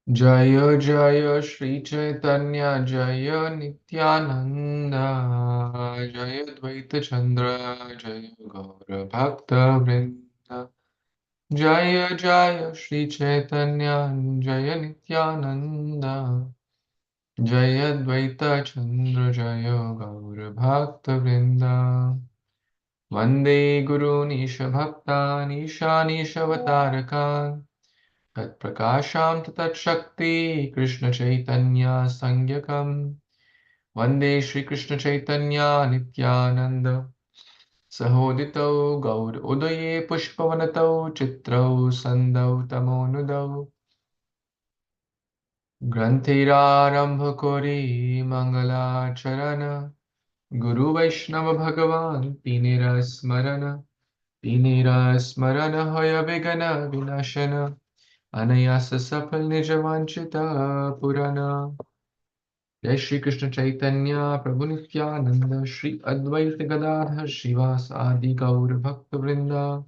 Jaya Jaya Shri Chaitanya Jaya Nityananda Jaya Advaita Chandra Jaya Gaura Bhakta Vrinda Jaya Jaya Shri Chaitanya Jaya Nityananda Jaya Advaita Chandra Jaya Gaura Bhakta Vrinda Vande Guru Nisha Bhakta Nisha Nishavataраkan Prakasham Tatat Shakti Krishna Chaitanya Sangyakam Vande Shri Krishna Chaitanya Nityananda Sahodito Gaur Udaye Pushpavanato Chitrau Sandau Tamonudau Grantherarambha Kori Mangala Charana Guru Vaishnava Bhagavan Tinira Smarana Hoya Vigana Vinashana Anayasa Safal Nijavanchita Purana Jai Shri Krishna Chaitanya Prabhu Nityananda Shri Advaita Gadadhar Shivas Adi Gaur Bhakta Vrinda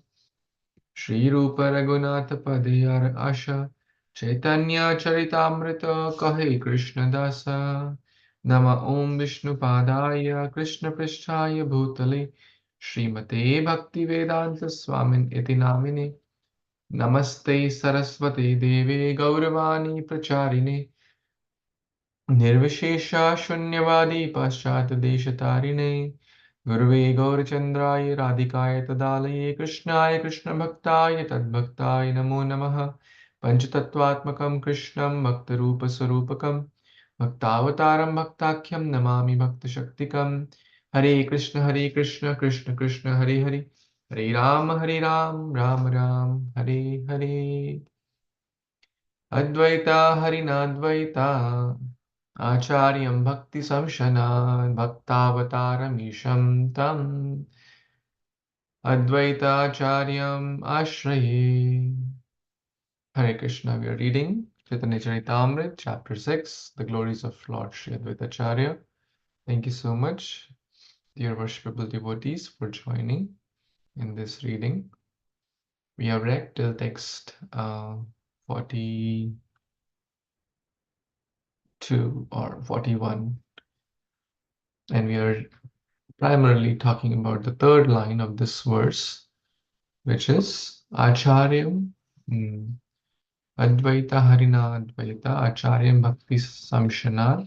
Shri Rupa Raghunatha Padayar Asha Chaitanya Caritamrita Kahe Krishna Dasa Nama Om Vishnu Padaya Krishna Pristhaya Bhutale Srimate Bhakti Vedanta Swamin Iti Namine Namaste Saraswate Deve Gauravani Pracharine Nirvishesha Shunyavadi Paschat Gurve Gaurachandraya Radhikaya Tadalaye Krishnaya Krishna Bhaktaya Tadbhaktaya Namo Namaha Panchatattvatmakam Krishnam Bhaktarupa Sarupakam Bhaktavataram Bhaktakyam Namami Bhakta Shaktikam Hare Krishna Krishna Krishna Hare Hare Hare Ram Ram Ram Hare Hare Advaita Harinadvaita Acharyam Bhakti Samshana Bhaktavataramisham Tam Advaita Acharyam Ashraye. Hare Krishna, we are reading Caitanya Caritamrita, chapter 6, the glories of Lord Sri Advaita Acharya. Thank you so much, dear worshipable devotees, for joining in this reading. We have read till text 42 or 41, and we are primarily talking about the third line of this verse, which is Acharyam Advaita Harina Advaita Acharyam Bhakti Samshana.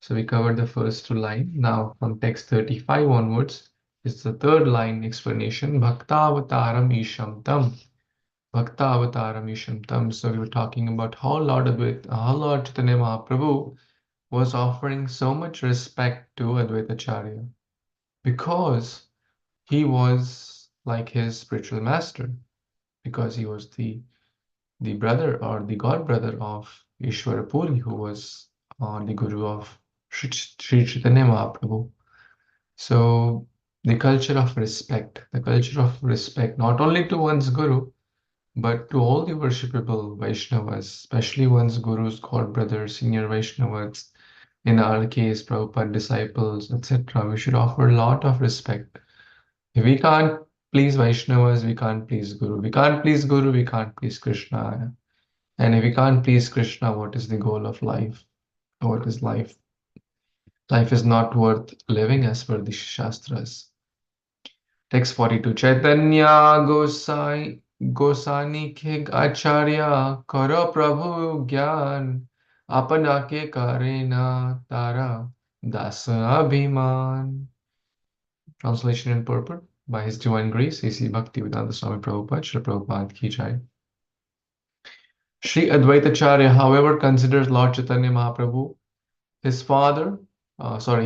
So we covered the first two lines. Now from text 35 onwards is the third line explanation, Bhaktavataram Isham Tam. Bhaktavataram Isham Tam. So we were talking about how Lord Chaitanya Mahaprabhu was offering so much respect to Advaita Acharya because he was like his spiritual master, because he was the brother or the god brother of Ishwara Puri, who was the guru of Sri Chaitanya Mahaprabhu. So the culture of respect not only to one's guru, but to all the worshipable Vaishnavas, especially one's guru's god brothers, senior Vaishnavas, in our case, Prabhupada disciples, etc. We should offer a lot of respect. If we can't please Vaishnavas, we can't please Guru. We can't please Guru, we can't please Krishna. And if we can't please Krishna, what is the goal of life? What is life? Life is not worth living as per the Shastras. Text 42. Chaitanya Gosani Khig Acharya Karo Prabhu Gyan Apana ke Karena Tara Das Abhiman. Translation and purport by His Divine Grace, A.C. Bhaktivedanta Swami Prabhupada, Srila Prabhupada Ki Jai. Sri Advaita Acharya, however, considers Lord Chaitanya Mahaprabhu his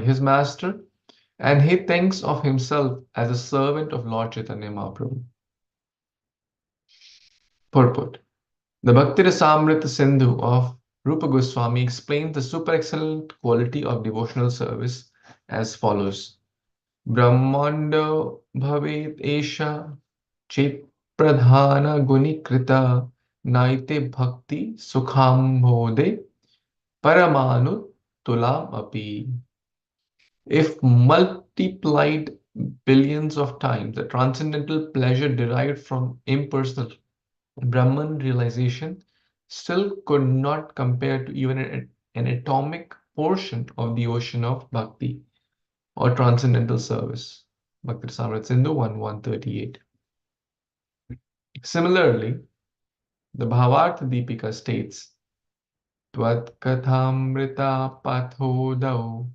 his master, and he thinks of himself as a servant of Lord Chaitanya Mahaprabhu. Purport. The Bhakti Rasamrita Sindhu of Rupa Goswami explains the super excellent quality of devotional service as follows. Brahmanda bhavet esha chet pradhana gunikrita naite bhakti sukhambode paramanu tulam api. If multiplied billions of times, the transcendental pleasure derived from impersonal Brahman realization still could not compare to even an atomic portion of the ocean of bhakti or transcendental service. Bhakti Rasamrita Sindhu 1:138. Similarly, the Bhavartha Deepika states, Tvatkathamrita pathodau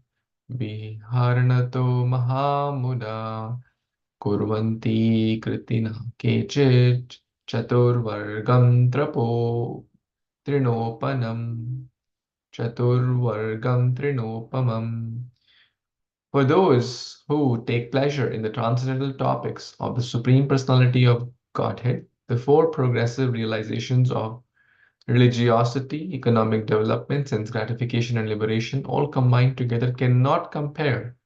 viharnato mahamuda kurvanti kritina kechit chaturvargam trinopanam chaturvargam trinopamam. For those who take pleasure in the transcendental topics of the Supreme Personality of Godhead, the four progressive realizations of religiosity, economic development, sense gratification, and liberation, all combined together, cannot compare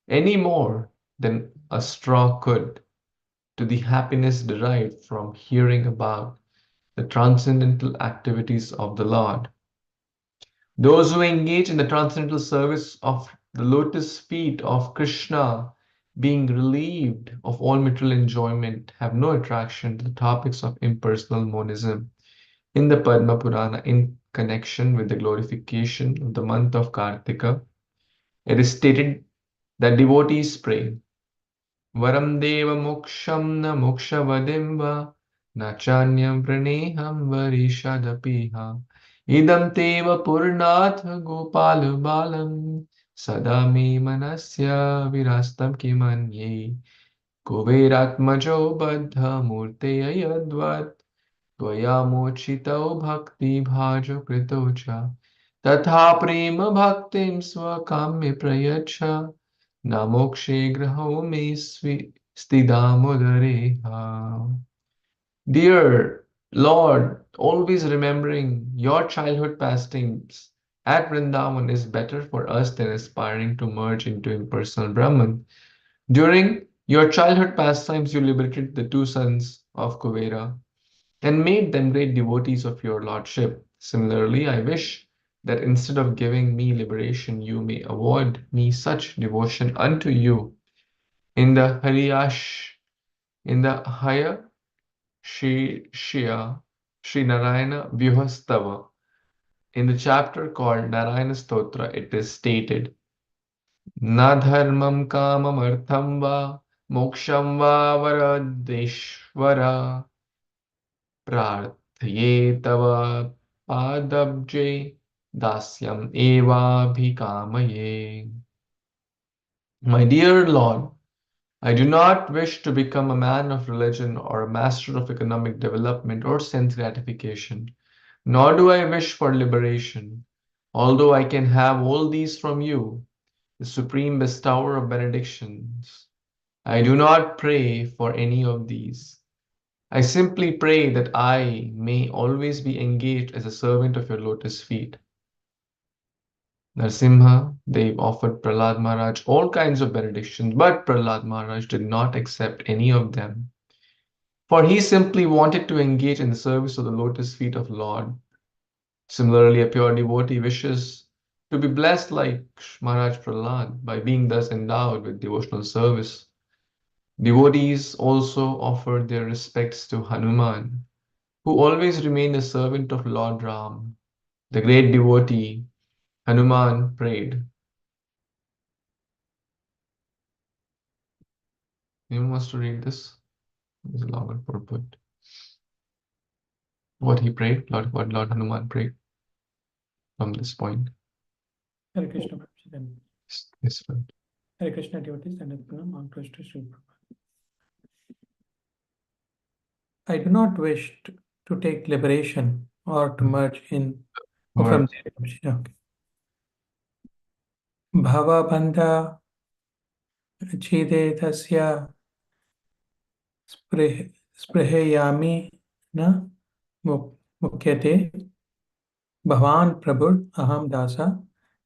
any more than a straw could to the happiness derived from hearing about the transcendental activities of the Lord. Those who engage in the transcendental service of the lotus feet of Krishna, being relieved of all material enjoyment, have no attraction to the topics of impersonal monism. In the Padma Purana, in connection with the glorification of the month of Kartika, it is stated that devotees pray, Varam Deva Moksham na Mokshavadim va na Chanyam Praneham Varishadapiha Idam Teva Purnath Gopal Balam Sadame Manasya Virastam Kimanye Kuveratmajo Baddha Murte Ayadvat Tvayamocitau Bhakti Bhajo Kritocha Tatha Prema Bhaktim Swakamya Prayacha Namokshe Graho Me Stidamodareha. Dear Lord, always remembering your childhood pastimes at Vrindavan is better for us than aspiring to merge into impersonal Brahman. During your childhood pastimes, you liberated the two sons of Kuvera and made them great devotees of your lordship. Similarly, I wish that instead of giving me liberation, you may award me such devotion unto you in the Haya Shia Sri Narayana Vyuhastava. In the chapter called Narayana Stotra, it is stated, Na dharmam kamam artham va moksham va varadeshvara प्रार्थये तव पादब्जे dasyam evabhikamaye. My dear Lord, I do not wish to become a man of religion or a master of economic development or sense gratification, nor do I wish for liberation, although I can have all these from you, the supreme bestower of benedictions. I do not pray for any of these. I simply pray that I may always be engaged as a servant of your lotus feet. Narsimha Dev offered Prahlad Maharaj all kinds of benedictions, but Prahlad Maharaj did not accept any of them, for he simply wanted to engage in the service of the lotus feet of Lord. Similarly, a pure devotee wishes to be blessed like Maharaj Prahlad by being thus endowed with devotional service. Devotees also offered their respects to Hanuman, who always remained a servant of Lord Ram. The great devotee Hanuman prayed. Anyone wants to read this? There's a longer purport. What he prayed, what Lord Hanuman prayed from this point. Hare Krishna, then. Yes, friend. Hare Krishna devotees and Pranam Krishna Sri Prabhupada. I do not wish to take liberation or to merge in from the okay. Bhava Bandha Chide Tasya Spreheyami Na Mukyate Bhavan Prabhur Aham Dasa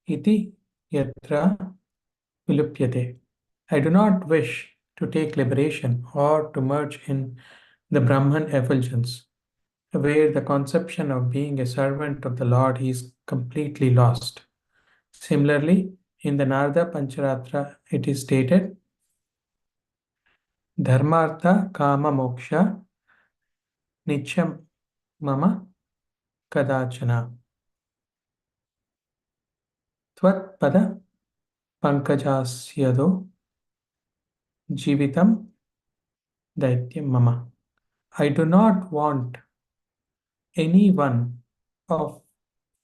Iti Yatra Vilupyate. I do not wish to take liberation or to merge in the Brahman effulgence, where the conception of being a servant of the Lord is completely lost. Similarly, in the Narada Pancharatra, it is stated, Dharmartha Kama Moksha Nityam Mama kadachana. Tvat-pada pankajasyado jivitam daityam mama. I do not want any one of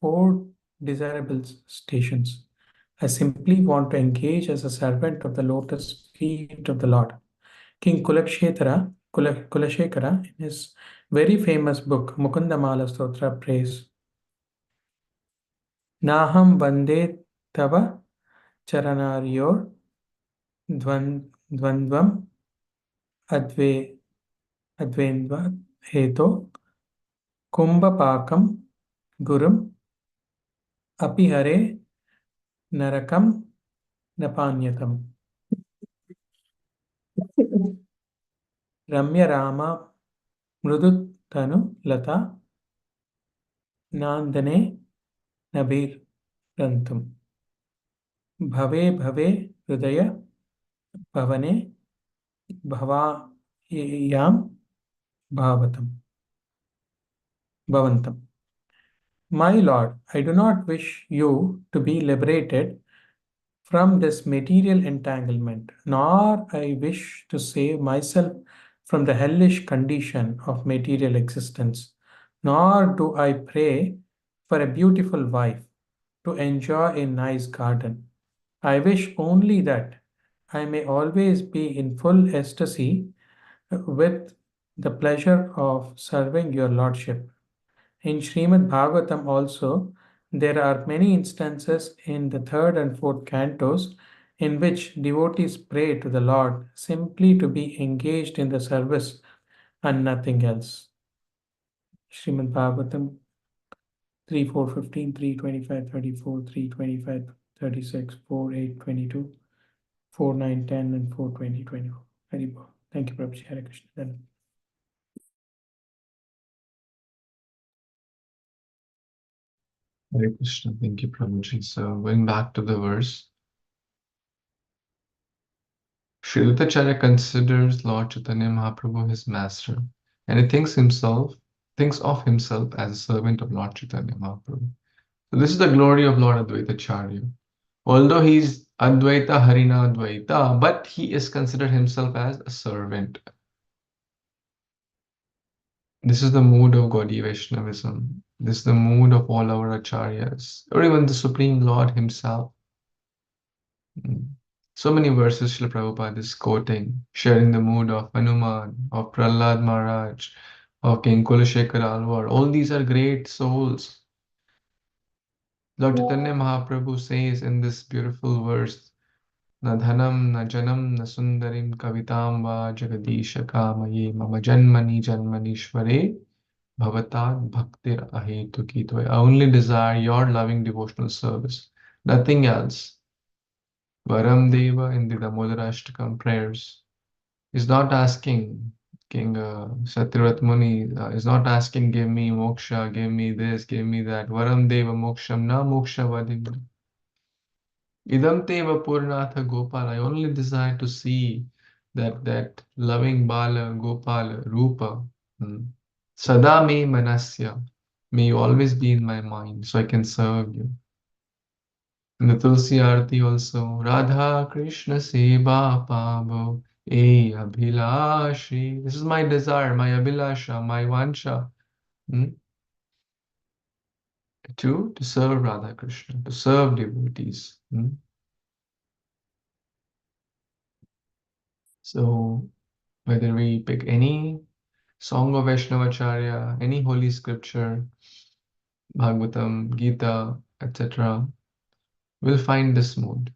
four desirable stations. I simply want to engage as a servant of the lotus feet of the Lord. King Kulashekara, in his very famous book, Mukundamala Stotra, prays, Naham Vande Tava Charanaryor Dvandvam Adve Advendva Heto Kumbhapakam Gurum Apihare Narakam Napanyatam. Ramya Rama Mrudutanu Lata Nandane Nabir Rantum. Bhave Bhave Hridaya Bhavane Bhavayam Bhavantam. My Lord, I do not wish you to be liberated from this material entanglement, nor I wish to save myself from the hellish condition of material existence, nor do I pray for a beautiful wife to enjoy a nice garden. I wish only that I may always be in full ecstasy with the pleasure of serving your Lordship. In Srimad Bhagavatam also, there are many instances in the third and fourth cantos in which devotees pray to the Lord simply to be engaged in the service and nothing else. Srimad Bhagavatam 3, 4, 15, 3, 25, 34, 3, 25, 36, 4, 8, 22, 4, 9, 10, and 4, 20, 24. Very well. Thank you, Prabhuji. Hare Krishna. Hare Krishna. Thank you, Prabhuji. So going back to the verse, Sri Acharya considers Lord Chaitanya Mahaprabhu his master, and he thinks of himself as a servant of Lord Chaitanya Mahaprabhu. So this is the glory of Lord Advaita Acharya. Although he's Advaita Harina Advaita, but he is considered himself as a servant. This is the mood of Gaudiya Vaishnavism. This is the mood of all our acharyas, or even the Supreme Lord himself. So many verses Srila Prabhupada is quoting, sharing the mood of Hanuman, of Prahlad Maharaj, of King Kulashekar Alvar. All these are great souls. Lord Chaitanya Mahaprabhu says in this beautiful verse, Na dhanam, na janam, na sundarim kavitam va jagadisha kamaye mama janmani janmanishvare bhavatat bhaktir ahetuki toy. I only desire your loving devotional service, nothing else. Varam Deva in the Damodarashtakam prayers is not asking King Satyavrat Muni is not asking, give me moksha, give me this, give me that. Varam Deva moksham na moksha vadim. Idam Teva Purnatha Gopal. I only desire to see that loving Bala Gopala Rupa. Sada me manasya. May you always be in my mind so I can serve you. In the Tulsi Arati also, Radha Krishna Seva Pavo E Abhilashi. This is my desire, my Abhilasha, my Vansha. To serve Radha Krishna, to serve devotees. So whether we pick any song of Vaishnavacharya, any holy scripture, Bhagavatam, Gita, etc., we'll find this mood.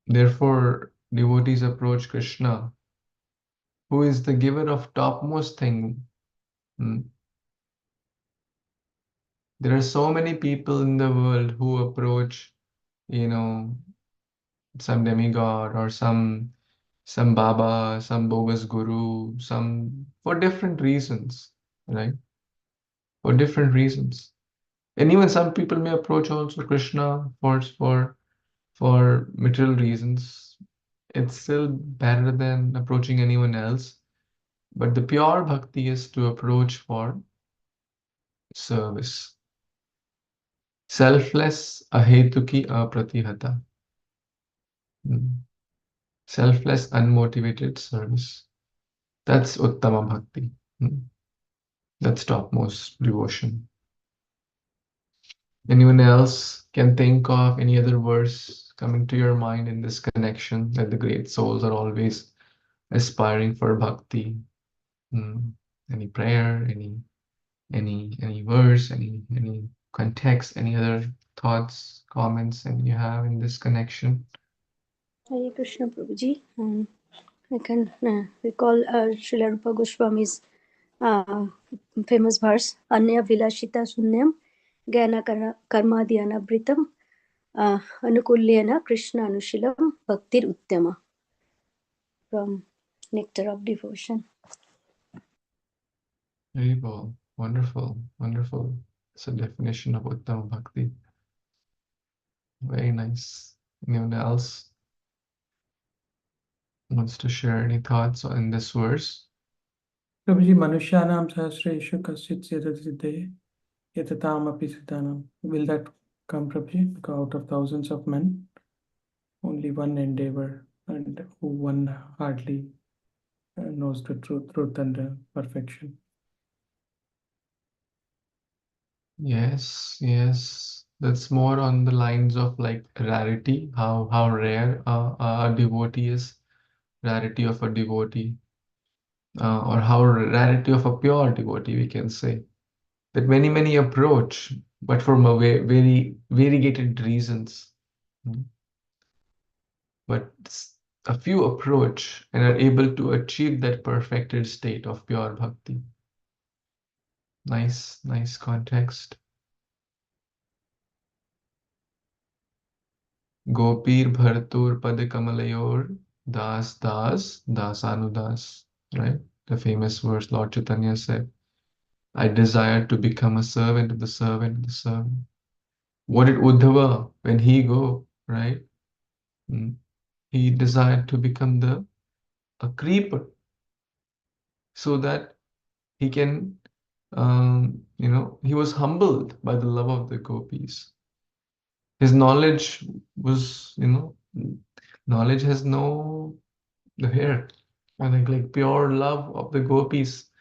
Therefore, devotees approach Krishna, who is the giver of topmost thing. There are so many people in the world who approach, some demigod or some Baba, some bogus guru, some for different reasons, right? For different reasons. And even some people may approach also Krishna for material reasons. It's still better than approaching anyone else. But the pure bhakti is to approach for service. Selfless, ahetuki, apratihata. Selfless, unmotivated service. That's Uttama Bhakti. That's topmost devotion. Anyone else can think of any other verse coming to your mind in this connection that the great souls are always aspiring for bhakti? Any prayer, any verse, any context, any other thoughts, comments that you have in this connection? Hare Krishna Prabhuji. I can recall Srila Rupa Goswami's famous verse, Anya Vilashita Sunyam Gyana Karmadhyana Britam Anukulyena Krishna Anushilam Bhaktir Uttama, from Nectar of Devotion. Very well. Wonderful, wonderful. It's a definition of Uttama Bhakti. Very nice. Anyone else wants to share any thoughts on this verse? Prabhuji, Manusyanam Sahasreshu Kasit Siddhate Yatataamapi Siddhanam. Will that come, Prabhuji? Because out of thousands of men, only one endeavor, and who one hardly knows the truth and perfection. Yes, yes. That's more on the lines of like rarity, how rare a devotee is, rarity of a devotee, or how rarity of a pure devotee, we can say. That many approach, but from a very variegated reasons. Mm. But a few approach and are able to achieve that perfected state of pure bhakti. Nice, nice context. Gopir Bhartur Pad Kamalayor Das Das Dasanudas. Right? The famous verse Lord Chaitanya said, I desire to become a servant of the servant of the servant. What did Uddhava when he go, right? He desired to become a creeper so that he can, he was humbled by the love of the gopis. His knowledge was, knowledge has no the hair. I think like pure love of the gopis,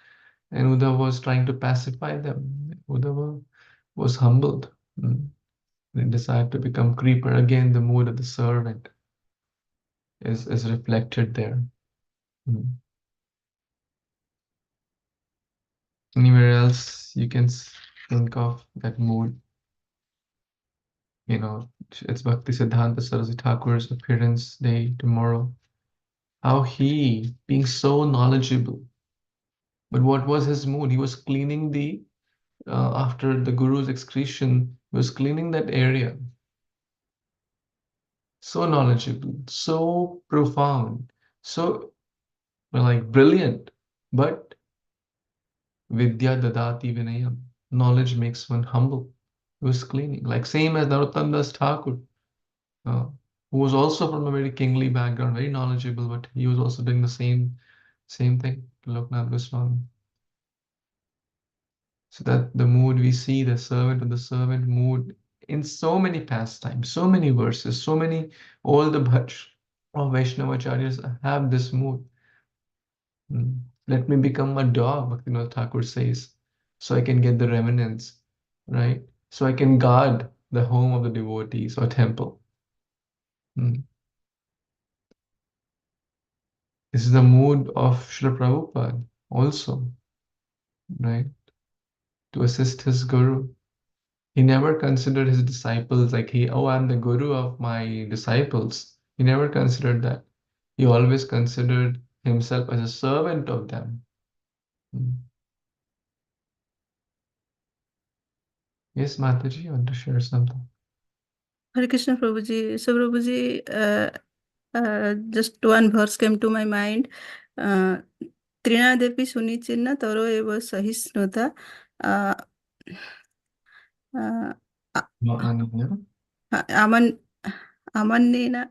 and Uddhava was trying to pacify them. Uddhava was humbled. They decided to become creeper. Again, the mood of the servant is reflected there. Anywhere else you can think of that mood? It's Bhakti Siddhanta Saraswati Thakur's appearance day tomorrow. How he, being so knowledgeable, but what was his mood? He was cleaning after the Guru's excretion, he was cleaning that area. So knowledgeable, so profound, so like brilliant, but Vidya Dadati Vinayam, knowledge makes one humble. He was cleaning, like same as Narottam Das Thakur, who was also from a very kingly background, very knowledgeable, but he was also doing the same thing to Loknath Goswami. So that the mood we see, the servant of the servant mood in so many pastimes, so many verses, all the bhaj or Vaishnava Acharyas have this mood. Let me become a dog, Bhaktivinoda Thakur says, so I can get the remnants, right? So I can guard the home of the devotees or temple. This is the mood of Srila Prabhupada also, right? To assist his guru. He never considered his disciples like I'm the guru of my disciples. He never considered that. He always considered himself as a servant of them. Yes, Mataji, you want to share something? Hare Krishna Prabhuji. So Prabhuji, just one verse came to my mind. Trinadepi sunichinna taro eva sahisnuta. Aman amannena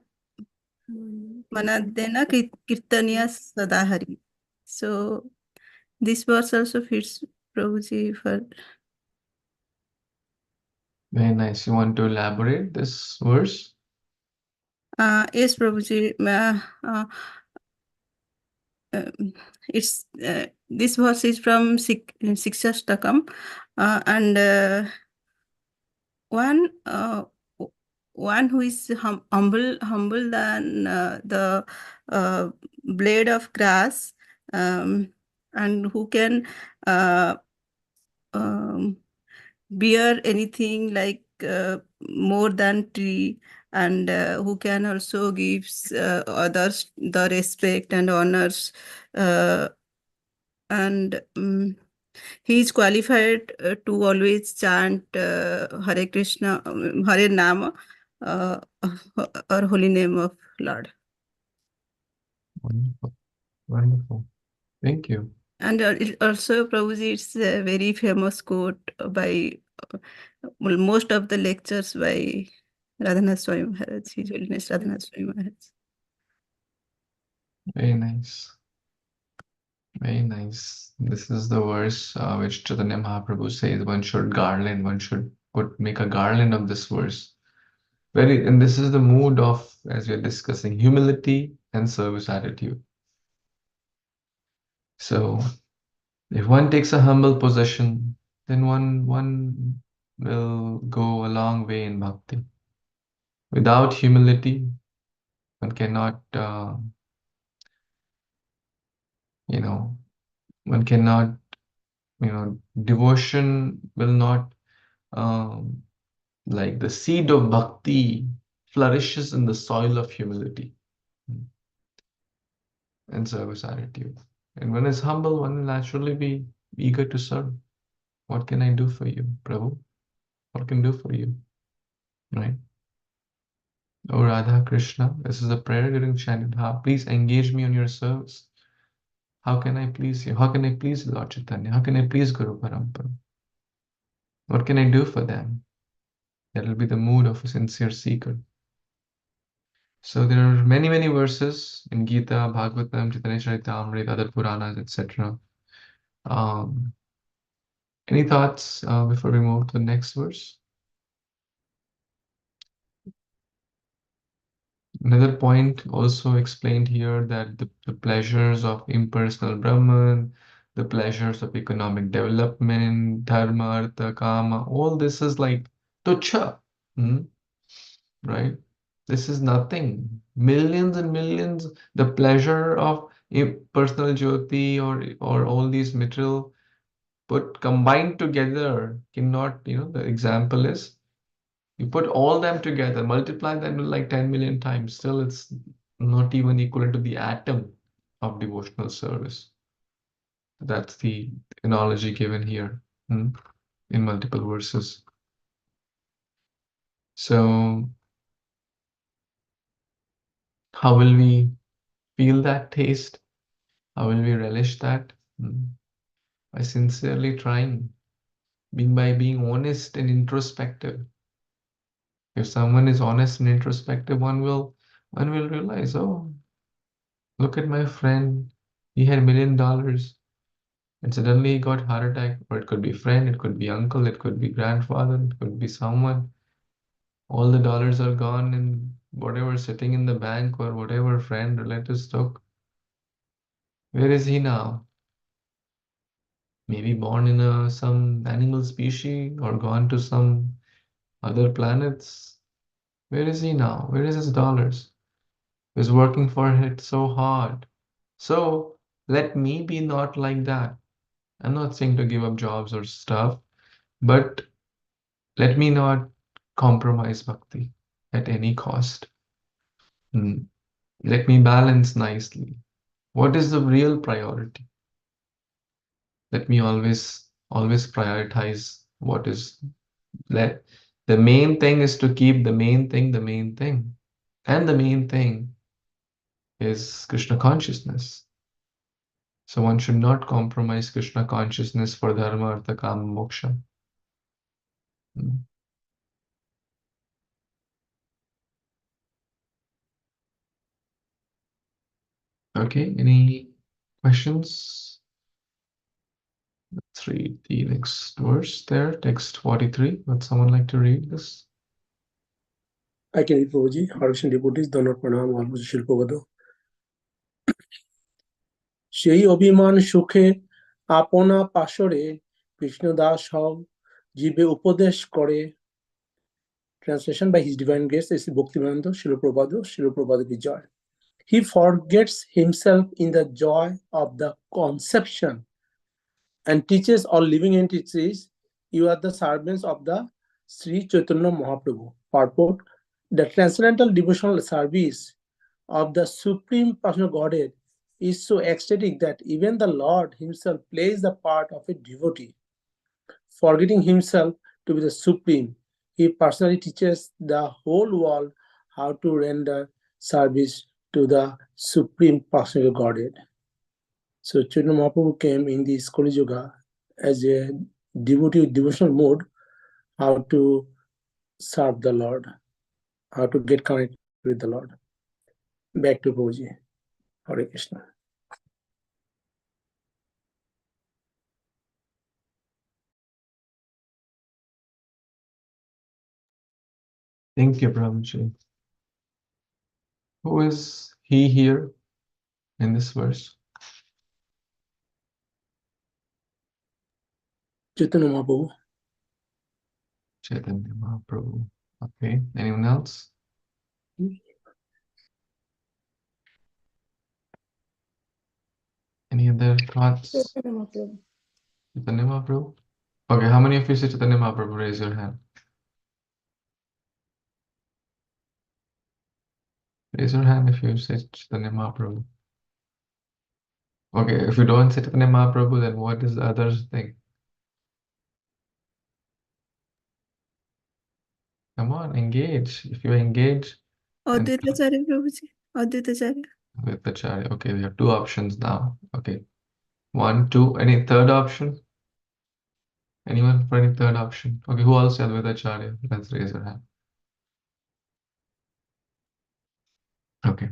manadena kirtaniya sadahari. So this verse also fits Prabhuji for Very nice. You want to elaborate this verse? Yes, Prabhuji. It's this verse is from Sikshastakam, and one one who is humble than the uh, blade of grass, and who can uh, um, bear anything like more than tree, and who can also gives others the respect and honors, uh, and he is qualified to always chant Hare Krishna, Hare Nama, uh, or holy name of Lord. Wonderful. Wonderful. Thank you. And also, Prabhuji, it's a very famous quote by well, most of the lectures by Radhanath Swami Maharaj, His Holiness Radhanath Swami Maharaj. Very nice. Very nice. This is the verse which Chaitanya Mahaprabhu says one should garland, one should make a garland of this verse. And this is the mood of, as we are discussing, humility and service attitude. So if one takes a humble position, then one will go a long way in bhakti. Without humility, one cannot, one cannot, devotion will not, um, like the seed of bhakti flourishes in the soil of humility and service attitude. And when it's humble, one will naturally be eager to serve. What can I do for you, Prabhu? What can I do for you? Right? Oh Radha Krishna, this is a prayer getting chanted. Please engage me on your service. How can I please you? How can I please Lord Chaitanya? How can I please Guru Parampara? What can I do for them? That will be the mood of a sincere seeker. So there are many, many verses in Gita, Bhagavatam, Caitanya Caritamrita, other Puranas, etc. Any thoughts before we move to the next verse? Another point also explained here that the pleasures of impersonal Brahman, the pleasures of economic development, dharma, artha, kama, all this is like tuchha, right? This is nothing. Millions and millions, the pleasure of personal jyoti or all these material put combined together cannot, the example is you put all them together, multiply them like 10 million times, still it's not even equivalent to the atom of devotional service. That's the analogy given here in multiple verses. So how will we feel that taste? How will we relish that? By sincerely trying, by being honest and introspective. If someone is honest and introspective, one will realize, oh, look at my friend. He had $1 million and suddenly he got heart attack. Or it could be friend, it could be uncle, it could be grandfather, it could be someone. All the dollars are gone and whatever sitting in the bank or whatever friend relatives took. Where is he now? Maybe born in some animal species or gone to some other planets. Where is he now? Where is his dollars? He's working for it so hard. So let me be not like that. I'm not saying to give up jobs or stuff, but let me not compromise bhakti at any cost. Let me balance nicely. What is the real priority? Let me always prioritize what is let the main thing is to keep the main thing the main thing. And the main thing is Krishna consciousness. So one should not compromise Krishna consciousness for dharma, artha, kama, moksha. Okay, any questions? Let's read the next verse there, text 43. Would someone like to read this? I can read, Prabhuji. Hare Krishna devotees, Dhanar Pranam, Alpuji Shilpavado. সেই অভিমান সুখে আপনা পাশরে কৃষ্ণদাস হও জীবে উপদেশ করে. Translation by His Divine Grace is Bhaktivedanta Srila Prabhupada ki joy. He forgets himself in the joy of the conception and teaches all living entities, you are the servants of the Sri Chaitanya Mahaprabhu. Purport: the transcendental devotional service of the Supreme Personal Godhead is so ecstatic that even the Lord himself plays the part of a devotee. Forgetting himself to be the Supreme, he personally teaches the whole world how to render service to the Supreme Personal Godhead. So Chaitanya Mahaprabhu came in this Kali Yuga as a devotee with devotional mode, how to serve the Lord, how to get connected with the Lord. Back to Prabhuji. Hare Krishna. Thank you, Prabhuji. Who is he here in this verse? Chaitanya Mahaprabhu. Chaitanya Mahaprabhu. Okay, anyone else? Any other thoughts? Chaitanya Mahaprabhu. Chaitanya Mahaprabhu? Okay, how many of you say Chaitanya Mahaprabhu? Raise your hand. Raise your hand if you say Chaitanya Mahaprabhu. Okay, if you don't say Chaitanya Mahaprabhu, then what does the others think? Come on, engage. If you engage, then Advaita Acharya Prabhuji. Advaita Acharya. with Acharya. Okay, we have two options now. Okay, 1, 2. Any third option? Anyone for any third option? Okay, who else said with Acharya? Let's raise your hand. Okay.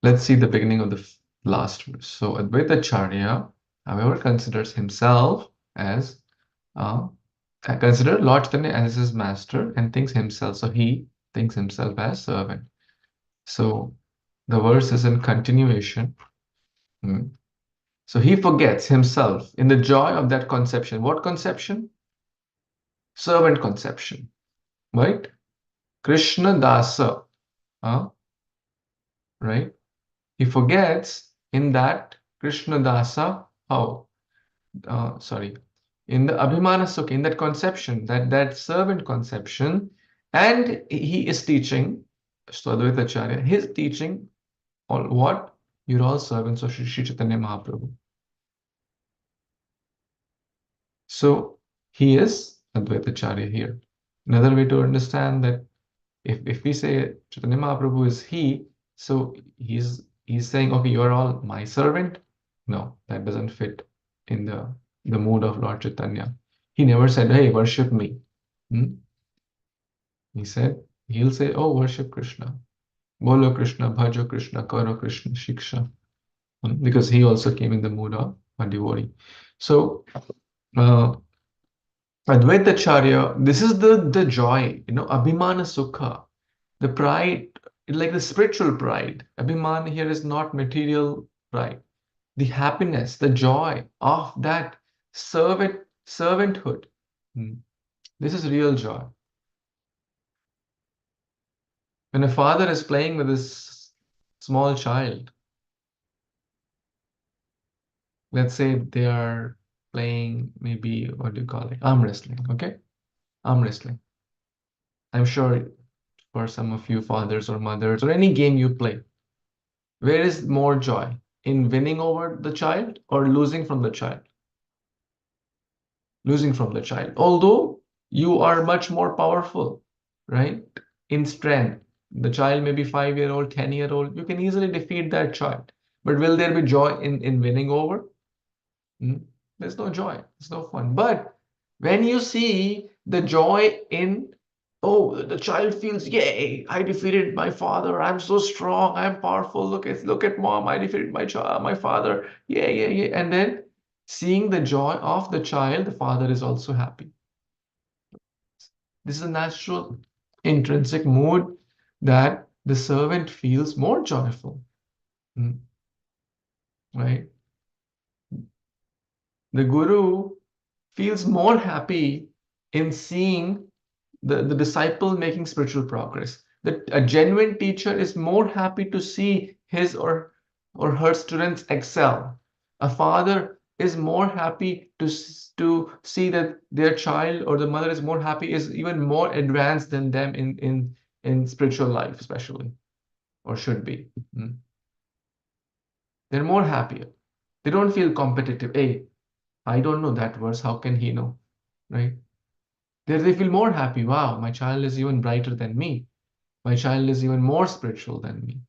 Let's see the beginning of the last verse. So Advaita Acharya, however, considers himself as consider Lord Chaitanya as his master and thinks himself. So he thinks himself as servant. So the verse is in continuation. So he forgets himself in the joy of that conception. What conception? Servant conception, right? Krishna Dasa, right? He forgets in that Krishna Dasa, in the Abhimana Sukha, in that conception, that servant conception, and he is teaching, so Advaita Acharya, his teaching, all what? You're all servants of Sri Chaitanya Mahaprabhu. So he is Advaita Acharya here. Another way to understand that if we say Chaitanya Mahaprabhu is he, so he's saying, okay, you are all my servant. No, that doesn't fit in the mood of Lord Chaitanya. He never said, hey, worship me. He said, he'll say, oh, worship Krishna. Bolo Krishna, Bhajo Krishna, Karo Krishna, Shiksha. Because he also came in the mood of a devotee. So, Advaita Acharya, this is the joy, Abhimana Sukha, the pride, like the spiritual pride. Abhiman here is not material pride. The happiness, the joy of that servanthood. This is real joy. When a father is playing with his small child, let's say they are playing maybe, what do you call it? Arm wrestling, okay? Arm wrestling. I'm sure for some of you fathers or mothers or any game you play, where is more joy? In winning over the child or losing from the child? Losing from the child. Although you are much more powerful, right? In strength. The child may be 5-year-old, 10-year-old. You can easily defeat that child. But will there be joy in winning over? There's no joy. There's no fun. But when you see the joy in, oh, the child feels, yay, I defeated my father. I'm so strong. I'm powerful. Look at mom. I defeated my father. Yeah. And then Seeing the joy of the child, the father is also happy. This is a natural intrinsic mood that the servant feels more joyful. Right? The guru feels more happy in seeing the disciple making spiritual progress. A genuine teacher is more happy to see his or her students excel. A father is more happy to see that their child or the mother is more happy, is even more advanced than them in spiritual life, especially, or should be. They're more happier. They don't feel competitive. Hey, I don't know that verse. How can he know? Right? They feel more happy. Wow, my child is even brighter than me. My child is even more spiritual than me.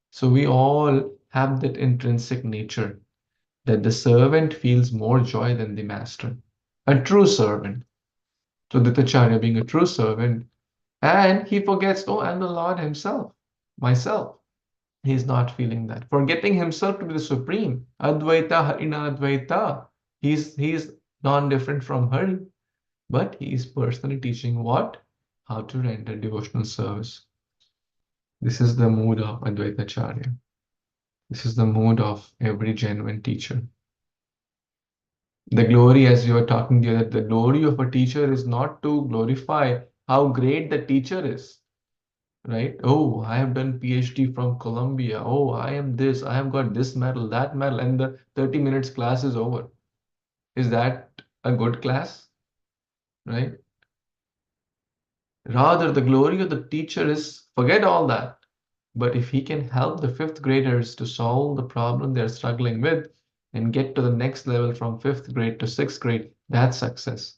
So we all have that intrinsic nature that the servant feels more joy than the master. A true servant. So Acharya being a true servant, and he forgets, oh, I'm the Lord himself, myself. He's not feeling that. Forgetting himself to be the supreme. Advaita Harina Advaita. He's non-different from Hari. But he is personally teaching what? How to render devotional service. This is the mood of Advaita Acharya. This is the mood of every genuine teacher. The glory, as you were talking there, the glory of a teacher is not to glorify how great the teacher is, right? Oh, I have done PhD from Columbia. Oh, I am this. I have got this medal, that medal, and the 30 minutes class is over. Is that a good class, right? Rather, the glory of the teacher is forget all that. But if he can help the fifth graders to solve the problem they're struggling with and get to the next level from fifth grade to sixth grade, that's success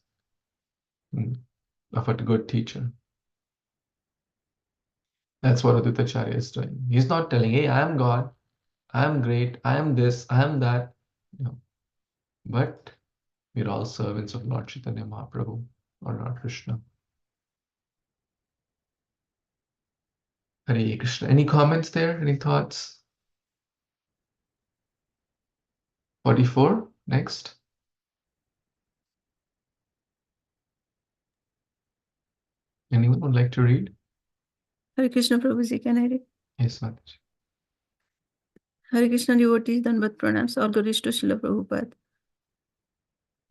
of a good teacher. That's what Advaita Acharya is doing. He's not telling, hey, I am God, I am great, I am this, I am that. No. But we're all servants of Lord Chaitanya Mahaprabhu or Lord Krishna. Hare Krishna. Any comments there? Any thoughts? 44, next. Anyone would like to read? Hare Krishna Prabhuji, can I read? Yes, Mataji. Hare Krishna devotees, Dandavat pranams, all glories to Srila Prabhupada.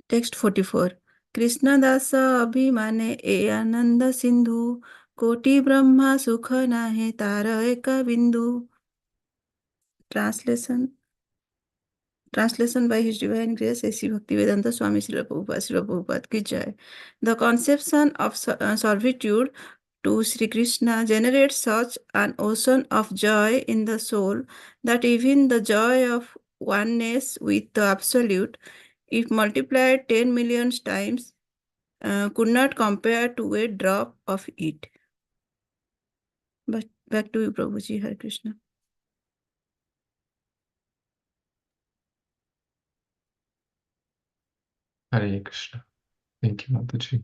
Text 44. Krishna dasa abhimane e ananda sindhu, koti brahma sukha nahe tara eka bindu. Translation by His Divine Grace, A.C. Bhaktivedanta Swami Srila Prabhupada ki jai. The conception of servitude to Sri Krishna generates such an ocean of joy in the soul that even the joy of oneness with the Absolute, if multiplied 10 million times, could not compare to a drop of it. But back to you, Prabhuji. Hare Krishna. Hare Krishna. Thank you, Mataji.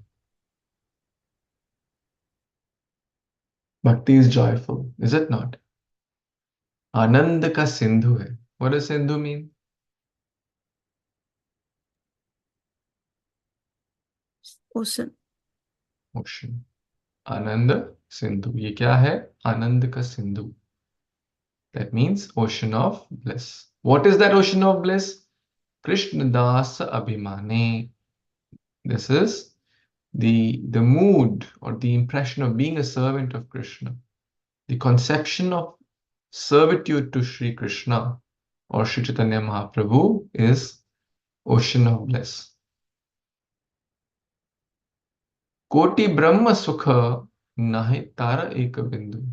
Bhakti is joyful, is it not? Anand ka sindhu hai. What does sindhu mean? Ocean. Ocean. Ananda sindhu. Ye kya hai? Anand ka sindhu. That means ocean of bliss. What is that ocean of bliss? Krishna das abhimane. This is the mood or the impression of being a servant of Krishna. The conception of servitude to Sri Krishna or Sri Chaitanya Mahaprabhu is ocean of bliss. Koti Brahma Sukha Nahi Tara Eka Bindu.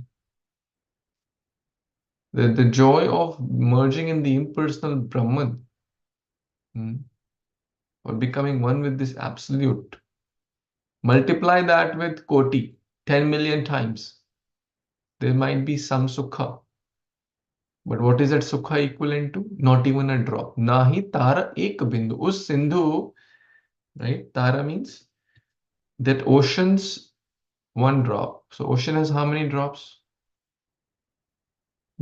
The joy of merging in the impersonal Brahman or becoming one with this absolute. Multiply that with Koti, 10 million times. There might be some Sukha. But what is that Sukha equivalent to? Not even a drop. Nahi Tara Ek Bindu. Us Sindhu, right? Tara means that ocean's one drop. So ocean has how many drops?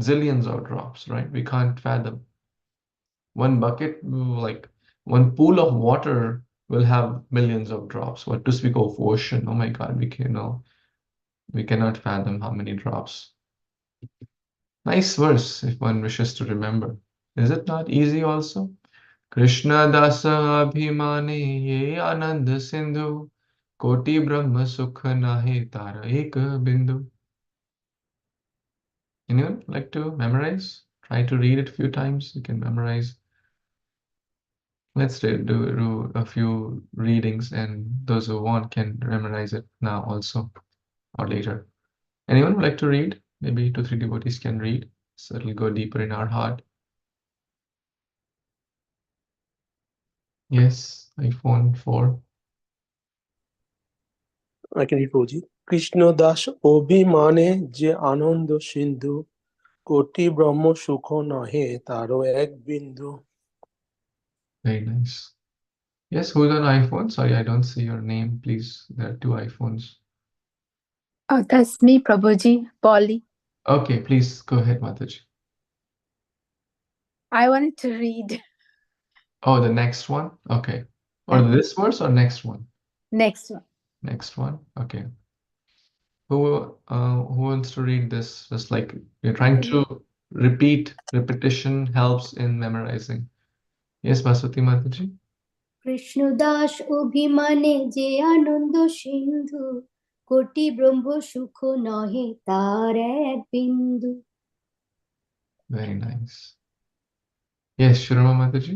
Zillions of drops, right? We can't fathom. One bucket, like One pool of water will have millions of drops. What to speak of ocean? Oh my God, we cannot fathom how many drops. Nice verse if one wishes to remember. Is it not easy also? Krishna dasa abhimane ye anand sindhu koti brahma sukha nahe tara ek bindu. Anyone like to memorize? Try to read it a few times. You can memorize. Let's do a few readings, and those who want can memorize it now also or later. Anyone would like to read? Maybe 2-3 devotees can read, so it'll go deeper in our heart. Yes, iPhone 4. I can read Prabhuji. Krishna das obhimane je anando sindhu koti brahma sukho nahe taro ek bindu. Very nice. Yes, who's on iPhone? Sorry, I don't see your name, please. There are 2 iPhones. Oh, that's me, Prabhuji, Polly. Okay, please go ahead, Mataji. I wanted to read Oh, the next one? Okay. Or Yeah. this verse or next one? next one. Next one? Okay. Who wants to read this? Just like we're trying to repetition helps in memorizing. Yes, Baswati Mataji? Krishnadas অভিমানে যে আনন্দ সিন্ধু কোটি ব্রহ্ম সুখ নহে তার এক বিন্দু। Very nice. Yes, Shurama Mataji?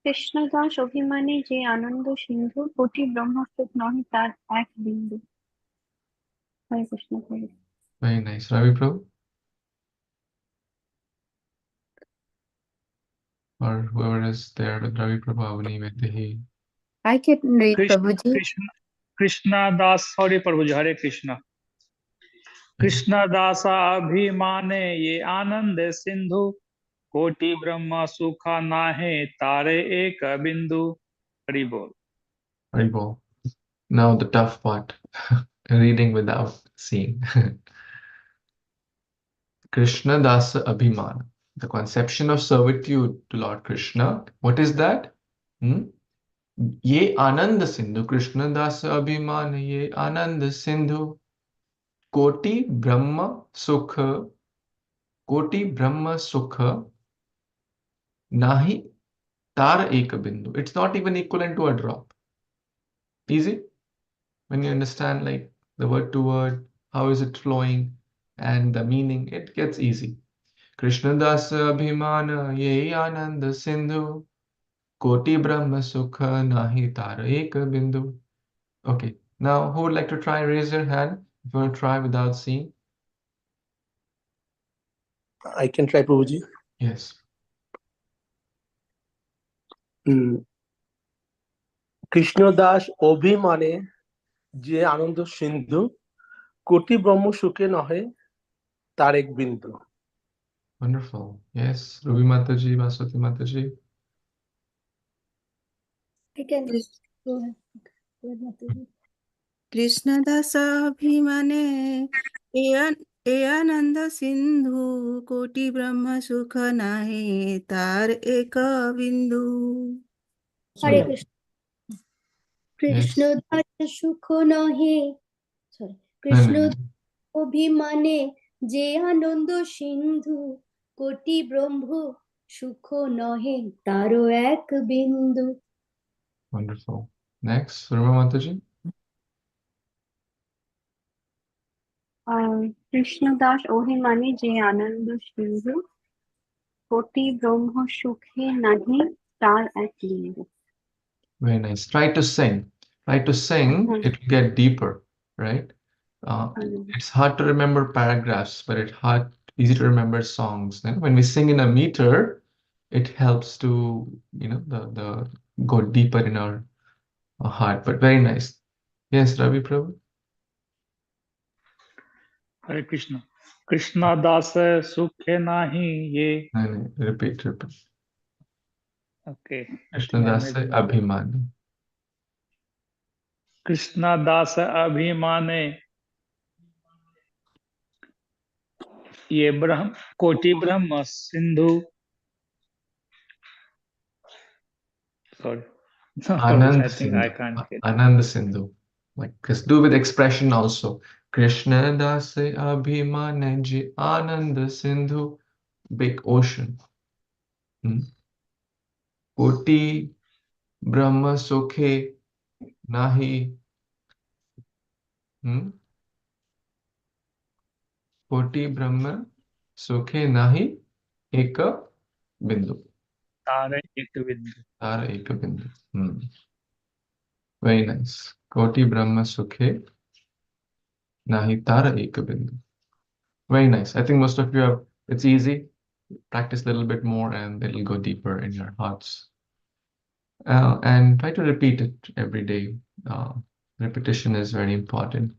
Krishnadas অভিমানে যে আনন্দ সিন্ধু কোটি ব্রহ্মস্তুত নহে তার এক বিন্দু। হরে কৃষ্ণ হরে। Very nice. Ravi Prabhu? Or whoever is there with Ravi Prabhu, Avani, Vedahi. I can read, Krishna Prabhuji. Krishna Krishna दास हरे प्रभु जी हरे कृष्णा कृष्ण दासा अभिमाने ये आनंद सिंधु कोटि ब्रह्म सुखा नाहे तारे एक बिंदु हरि बोल। Haribol. Now the tough part. Reading without seeing. Krishna Dasa Abhimana. The conception of servitude to Lord Krishna. What is that? Ye Ananda Sindhu. Krishna Dasa Abhimana. Ye Ananda Sindhu. Koti Brahma Sukha. Koti Brahma Sukha. Nahi Tara Eka Bindu. It's not even equivalent to a drop. Easy? When you understand like the word to word, how is it flowing, and the meaning, it gets easy. Krishna Dasa Abhimana Ye Ananda Sindhu Koti Brahma Sukha Nahi Tara Eka Bindu. Okay, now who would like to try? Raise your hand if you want to try without seeing. I can try Prabhuji. Yes. Krishna Das অভিমানে যে আনন্দ সিন্ধু কোটি ব্রহ্ম সুখে নহে তার এক বিন্দু। Wonderful. Yes, Ruby Mataji, Vaswati Mataji. I can go ahead. Go ahead, Mataji. Krishna दास अभिमाने ए आनंद सिंधु कोटि ब्रह्म सुख नाहे तार एक बिंदु। হরে কৃষ্ণ। Yes. কৃষ্ণ দাস সুখ নহে sorry No, Krishna no, no. অভিমানে যে আনন্দ সিন্ধু কোটি ব্রহ্ম সুখ নহে তারও এক বিন্দু। Wonderful. Next, Surma Mataji. Krishnadas অভিমানে যে আনন্দ সিন্ধু কোটি ব্রহ্ম সুখে নাহি তার এক বিন্দু। Very nice. Try to sing. Try to sing, it will get deeper, right? It's hard to remember paragraphs, but it's easy to remember songs. And when we sing in a meter, it helps to, the go deeper in our heart. But very nice. Yes, Ravi Prabhu. हरे कृष्ण कृष्णा दास सुखे नाही ये। No, no, repeat. Okay Krishna Dasa Abhimani. कृष्णा दास अभिमाने ये कोटि ब्रह्म Sindhu Sorry. Not Anand I think I Sindhu. can't get. Anand Sindhu. Like, just do with expression also. Krishna Das Abhiman Ji Anand Sindhu. Big ocean. Koti Brahma Sukhe Nahi. Koti Brahma Sukhe Nahi Eka Bindu. Tara ek bindu. Tara Eka Bindu. Very nice. Koti Brahma Sukhe Nahi Tara Eka Bindu. Very nice. I think most of you have, it's easy. Practice a little bit more and it'll go deeper in your hearts. And try to repeat it every day. Repetition is very important.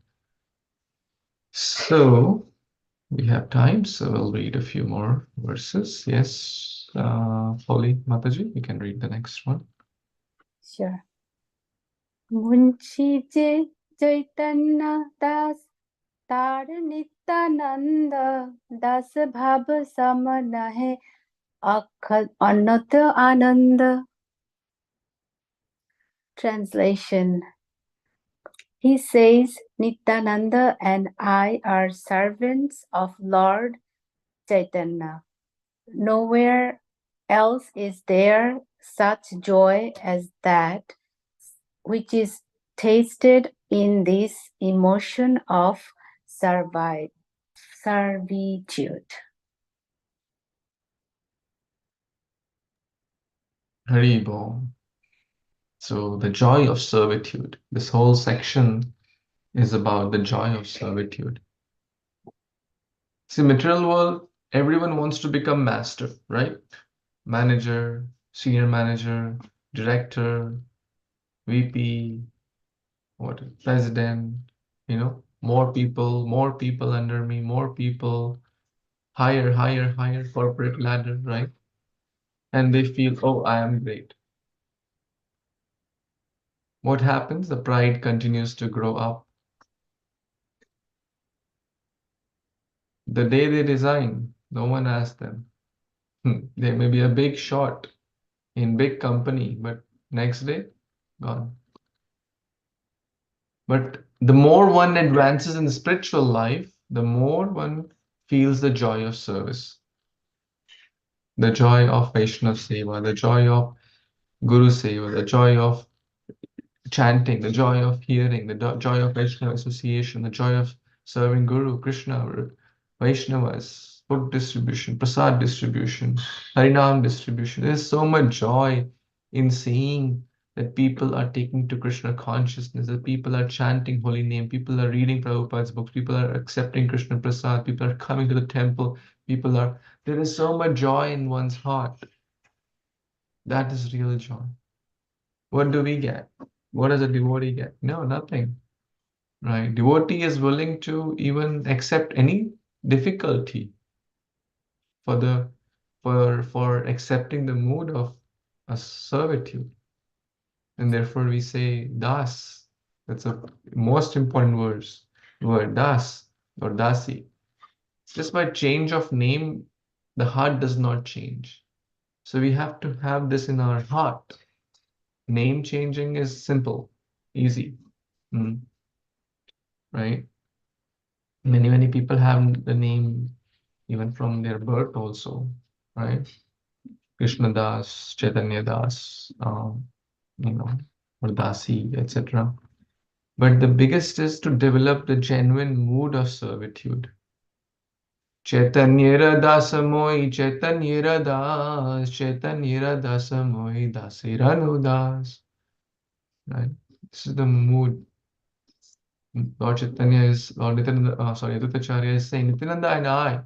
So we have time, so we'll read a few more verses. Yes, Polly Mataji, you can read the next one. Sure. Munshi Chaitanya Das Tar Nityananda Das Bhava Samana Hai Anata Ananda. Translation. He says, Nityananda and I are servants of Lord Chaitanya. Nowhere else is there such joy as that which is tasted in this emotion of servitude. Haribo. So the joy of servitude. This whole section is about the joy of servitude. See, material world, everyone wants to become master, right? Manager, senior manager, director, VP, president, more people under me, more people, higher corporate ladder, right? And they feel, oh, I am great. What happens? The pride continues to grow up. The day they resign, no one asks them. They may be a big shot in big company, but next day, gone. But the more one advances in the spiritual life, the more one feels the joy of service, the joy of Vaishnava Seva, the joy of Guru Seva, the joy of chanting, the joy of hearing, the joy of Vaishnava association, the joy of serving Guru, Krishna, Vaishnavas, book distribution, prasad distribution, Harinam distribution. There's so much joy in seeing that people are taking to Krishna consciousness, that people are chanting holy name, people are reading Prabhupada's books, people are accepting Krishna prasad, people are coming to the temple, there is so much joy in one's heart. That is real joy. What do we get? What does a devotee get? No, nothing. Right? Devotee is willing to even accept any difficulty for accepting the mood of a servitude. And therefore we say das. That's a most important word, das or dasi. Just by change of name, the heart does not change. So we have to have this in our heart. Name changing is simple, easy. Right? Many people have the name even from their birth also, right? Krishna Das, Chaitanya Das, or Dasi, etc. But the biggest is to develop the genuine mood of servitude. Chaitanya Dasa Moi, Chaitanya Das, Chaitanya Dasa Moi, Dasiranu Das. Right? This is the mood. Lord Chaitanya is, Lord Nityananda, Advaita Acharya is saying, Nityananda and I,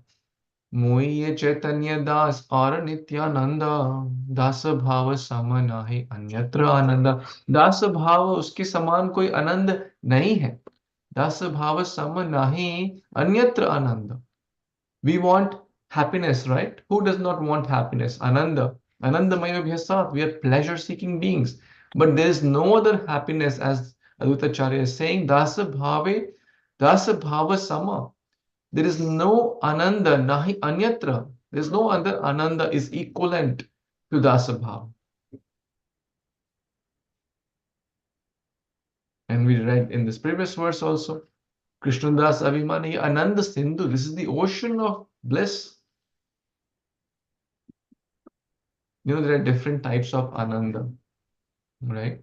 Moi ye Chaitanya Das और Nityananda, दास भाव सम नाहि अन्यत्र आनंद. दास भाव उसके समान कोई आनंद नहीं है. दास भाव सम नाहि अन्यत्र आनंद. We want happiness, right? Who does not want happiness? Ananda. Anandamaya Bhyasat. We are pleasure-seeking beings. But there is no other happiness, as Advaita Acharya is saying, Dasa Bhava Sama. There is no Ananda, Nahi Anyatra. There is no other Ananda is equivalent to Dasa Bhava. And we read in this previous verse also, Krishnadas Abhimani Ananda Sindhu. This is the ocean of bliss. There are different types of Ananda, right?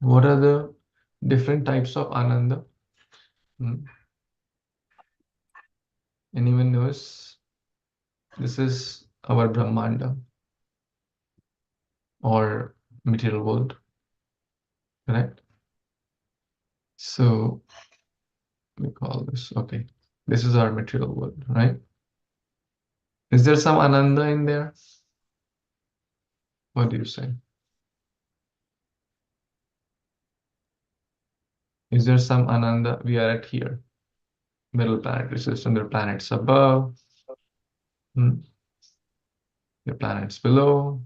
What are the different types of Ananda? Anyone knows? This is our Brahmanda or material world, correct? So we call this, okay, this is our material world, right? Is there some Ananda in there? What do you say? Is there some Ananda? We are at here, middle planetary system. There are planets above, there are planets below.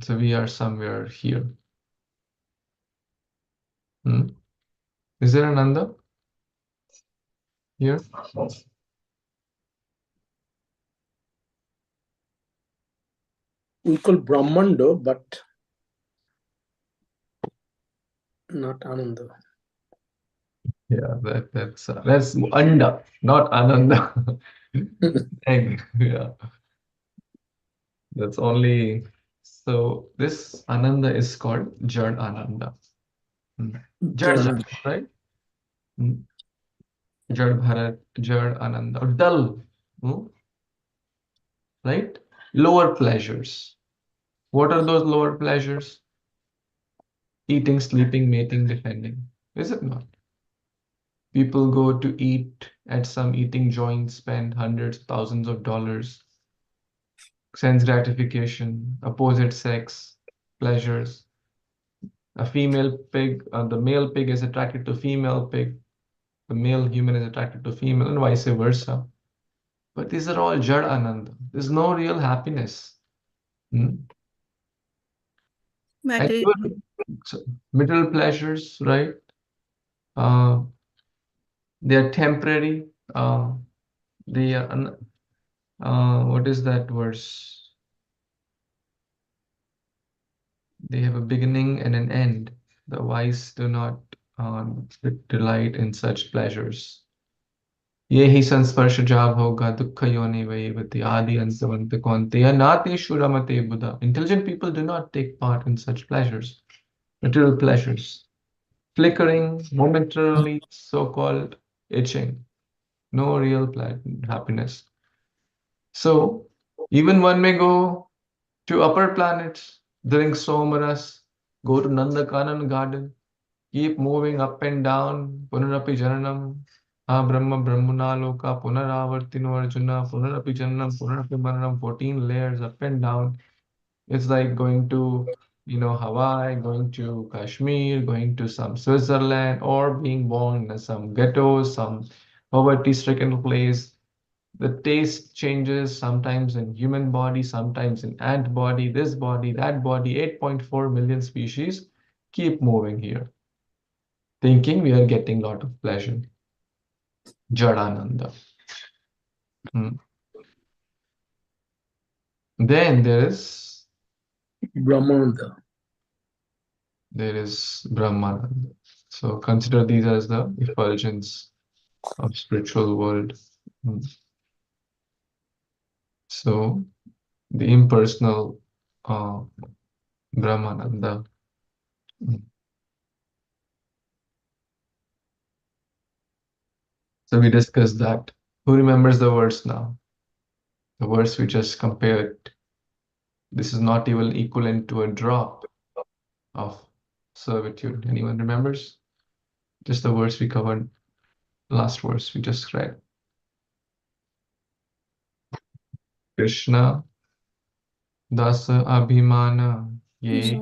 So we are somewhere here. Is there Ananda here? We call Brahmanda, but not Ananda. Yeah, that's Anda, not Ananda. Egg, yeah. That's only, so this Ananda is called Jad Ananda. Jad, right? Jad Bharat, Jad Ananda, or dull, right? Lower pleasures. What are those lower pleasures? Eating, sleeping, mating, defending. Is it not? People go to eat at some eating joint, spend hundreds, thousands of dollars, sense gratification, opposite sex, pleasures. A female pig, the male pig is attracted to female pig, the male human is attracted to female, and vice versa. But these are all Jad Ananda. There's no real happiness. And even, middle pleasures, right? They are temporary. They are, what is that verse? They have a beginning and an end. The wise do not delight in such pleasures. Yehi sansparshaja bhoga dukkha yoni vayevati adi ansavanta konteya nati shuramate buddha. Intelligent people do not take part in such pleasures, material pleasures. Flickering, momentarily so-called itching. No real happiness. So, even one may go to upper planets, drink somaras, go to Nandakanan garden, keep moving up and down, punarapi jananam, Brahma Brahmana Loka, Punaravartino Arjuna, Punarapi Jananam, Punarapi Maranam, 14 layers up and down. It's like going to, Hawaii, going to Kashmir, going to some Switzerland, or being born in some ghettos, some poverty-stricken place. The taste changes sometimes in human body, sometimes in ant body, this body, that body, 8.4 million species keep moving here, thinking we are getting a lot of pleasure. Jadananda. Then there is Brahmananda. There is Brahmananda. So consider these as the effulgence of spiritual world. So the impersonal Brahmananda. So we discussed that. Who remembers the verse now? The verse we just compared. This is not even equivalent to a drop of servitude. Anyone remembers? Just the verse we covered, last verse we just read. Krishna Dasa Abhimana Ye.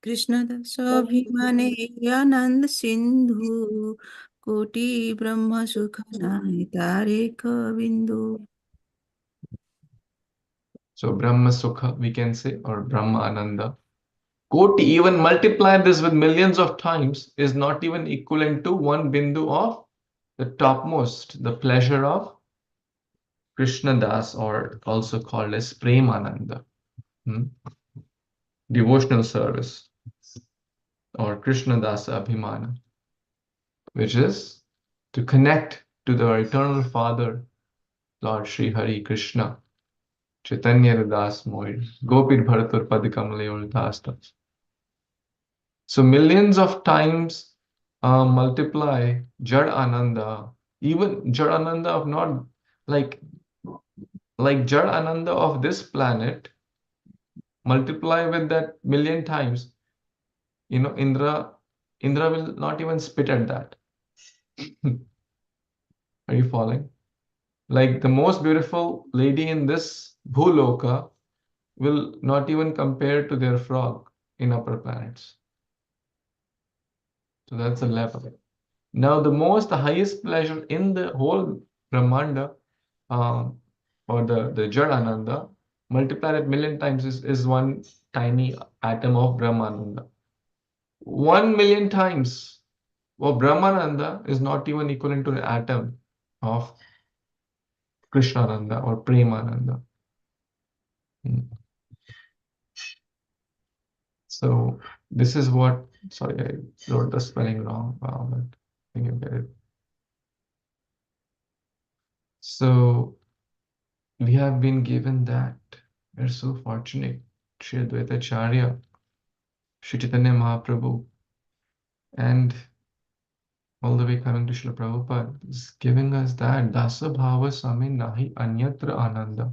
Krishna Dasa Abhimane Anand Sindhu Koti Brahma Sukhana Tareka Bindu. So Brahma Sukha, we can say, or Brahma Ananda. Koti, even multiply this with millions of times, is not even equivalent to one bindu of the topmost, the pleasure of Krishna Das, or also called as Premananda. Devotional service. or Krishna Dasa Abhimana, which is to connect to the eternal Father, Lord Sri Hari Krishna, Caitanya Das Moir, Gopir Bharatur Padikamalay Dasta. So millions of times multiply Jad Ananda, even Jad Ananda of not like Jad Ananda of this planet, multiply with that million times, Indra will not even spit at that. Are you following? Like the most beautiful lady in this Bhuloka will not even compare to their frog in upper planets. So that's the level. Now the highest pleasure in the whole Brahmanda, or the Jad Ananda, multiplied at million times is one tiny atom of Brahmananda. 1 million times of Brahmananda is not even equivalent to an atom of Krishnananda or Premananda. So this is what, sorry, I wrote the spelling wrong. Wow, but I think you get it. So we have been given that. We're so fortunate. Sri Advaita Acharya, Sri Chaitanya Mahaprabhu, and all the way coming to Srila Prabhupada is giving us that Dasa Bhava Same Nahi Anyatra Ananda.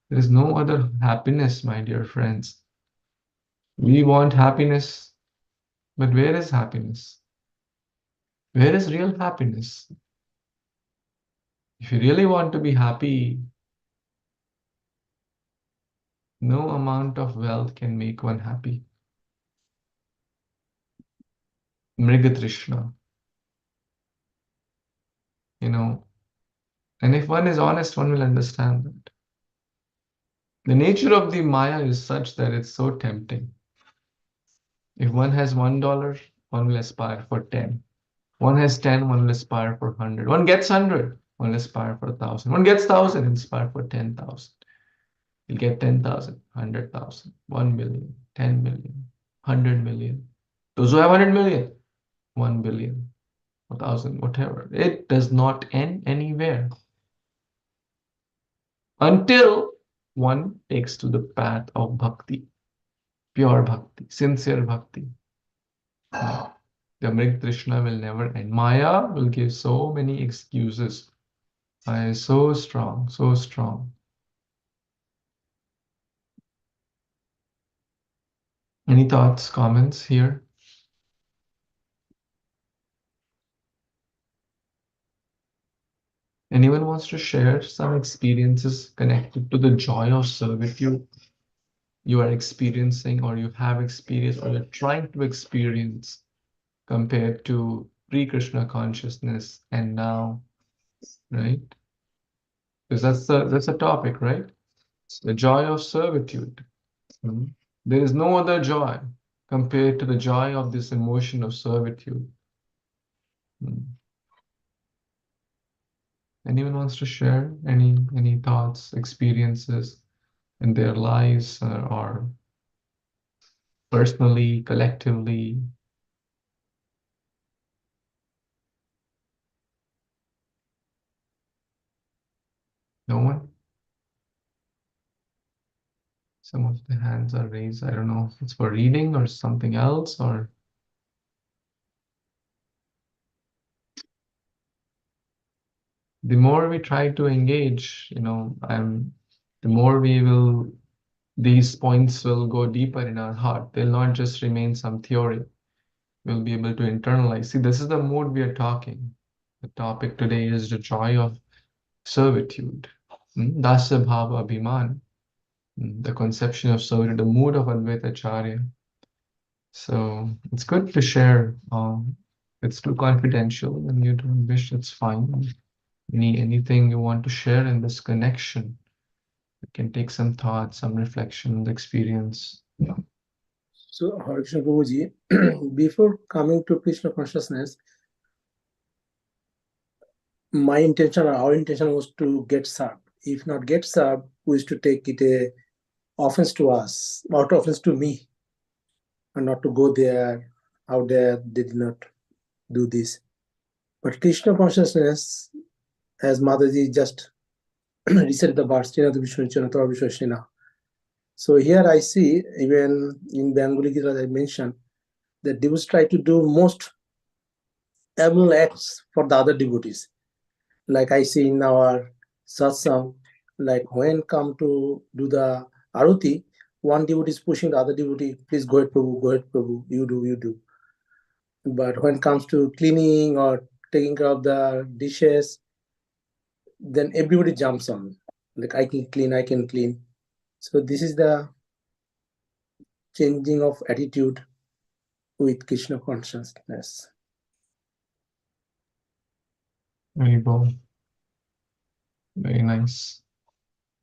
There is no other happiness, my dear friends. We want happiness, but where is happiness? Where is real happiness? If you really want to be happy, no amount of wealth can make one happy. Mrigatrishna. And if one is honest, one will understand that. The nature of the Maya is such that it's so tempting. If one has $1, one will aspire for 10. One has 10, one will aspire for 100. One gets 100, one will aspire for 1,000. One gets 1,000, aspire for 10,000. You'll get 10,000, 100,000, 1 million, 10 million, 100 million. Those who have 100 million, 1 billion, 1,000, whatever. It does not end anywhere until one takes to the path of bhakti, pure bhakti, sincere bhakti. The Mrigatrishna will never end. Maya will give so many excuses. Maya is so strong, so strong. Any thoughts, comments here? Anyone wants to share some experiences connected to the joy of servitude you are experiencing, or you have experienced, or you're trying to experience compared to pre-Krishna consciousness and now, right? Because that's a topic, right? The joy of servitude. There is no other joy compared to the joy of this emotion of servitude. Anyone wants to share any thoughts, experiences in their lives, or personally, collectively? No one? Some of the hands are raised. I don't know if it's for reading or something else, or the more we try to engage, the more these points will go deeper in our heart. They'll not just remain some theory. We'll be able to internalize. See, this is the mood we are talking. The topic today is the joy of servitude. Dasya Bhava Abhiman. The conception of servitude, the mood of Advaita Acharya. So it's good to share. It's too confidential and you don't wish, it's fine. Anything you want to share in this connection, you can take some thoughts, some reflection, the experience. So, Hare Krishna Prabhuji, before coming to Krishna consciousness, my intention or our intention was to get served. If not get served, we used to take it a offense to us, not offense to me, and not to go there out there, they did not do this. But Krishna consciousness, as Mataji just recited the verse, Chinata Vishnu Chinata Vishnu. So here I see, even in Bengali Gita, I mentioned that devotees try to do most abnormal acts for the other devotees. Like I see in our satsang, like when come to do the aruti, one devotee is pushing the other devotee, please go ahead, Prabhu, you do. But when it comes to cleaning or taking care of the dishes, then everybody jumps on. Like I can clean. So this is the changing of attitude with Krishna consciousness. Very well. Very nice.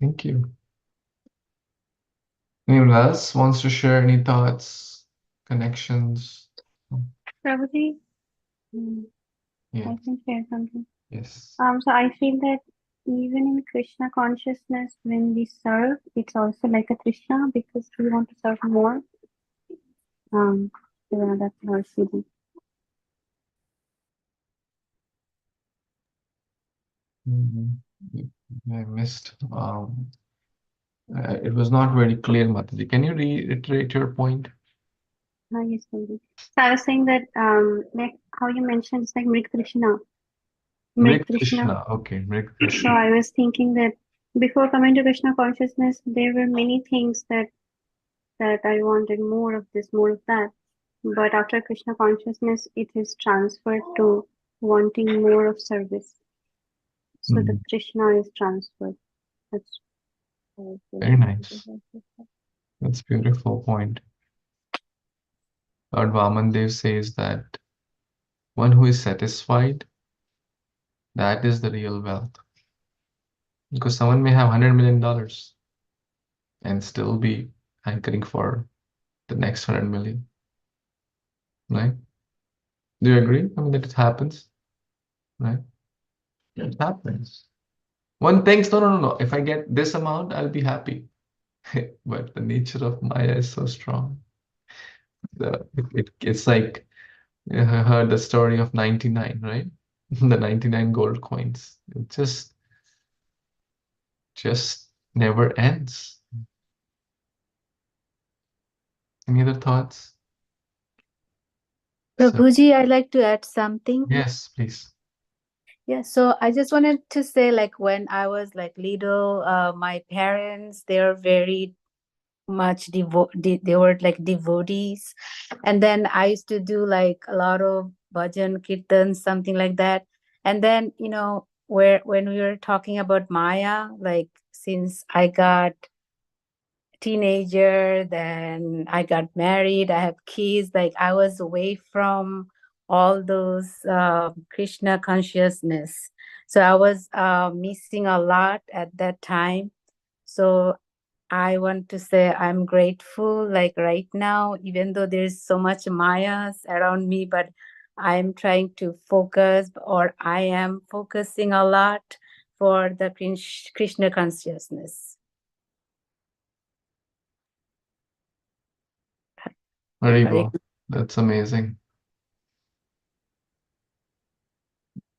Thank you. Anyone else wants to share any thoughts, connections? Prabhuji, Yeah. I can share something. Yes. So I feel that even in Krishna consciousness, when we serve, it's also like a Krishna because we want to serve more. Yeah, that's how I feel it. I missed. It was not very clear, Mataji. Can you reiterate your point? Yes, Prabhuji. So I was saying that, like how you mentioned, it's like Mrig Krishna. Mrig Krishna. Okay, Mrig So Krishna. I was thinking that before coming to Krishna consciousness, there were many things that I wanted more of this, more of that. But after Krishna consciousness, it is transferred to wanting more of service. So the Krishna is transferred. That's Very nice. That's a beautiful point. Lord Vamandev says that one who is satisfied, that is the real wealth. Because someone may have $100 million and still be hankering for the next 100 million. Right? Do you agree? I mean, that it happens, right? It happens. One thinks, no. If I get this amount, I'll be happy. But the nature of Maya is so strong. It's like, I heard the story of 99, right? The 99 gold coins. It just never ends. Any other thoughts? Prabhuji, I'd like to add something. Yes, please. Yeah, so I just wanted to say, like, when I was like little, my parents, they're very much they were like devotees, and then I used to do like a lot of bhajan kirtan, something like that. And then, when we were talking about Maya, like, since I got teenager, then I got married, I have kids, like I was away from all those Krishna consciousness, so I was missing a lot at that time. So I want to say I'm grateful, like right now, even though there's so much mayas around me, but I'm trying to focus, or I am focusing a lot for the Krishna consciousness. Very well. That's amazing.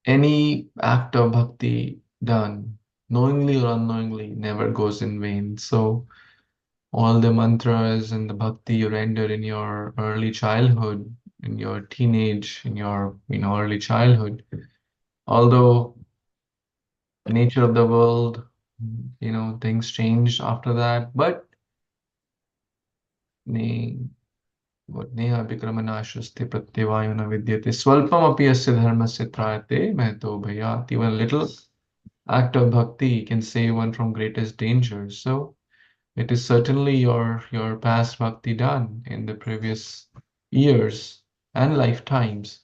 Any act of bhakti done, knowingly or unknowingly, never goes in vain. So all the mantras and the bhakti you render in your early childhood, in your teenage, in your early childhood, although nature of the world, things changed after that, but नेह विक्रमनाशस्ते प्रत्यवायो न विद्यते स्वल्पमपि अस्य धर्मस्य त्रायते महतो भयात्. Even a little act of bhakti can save one from greatest danger. So it is certainly your past bhakti done in the previous years and lifetimes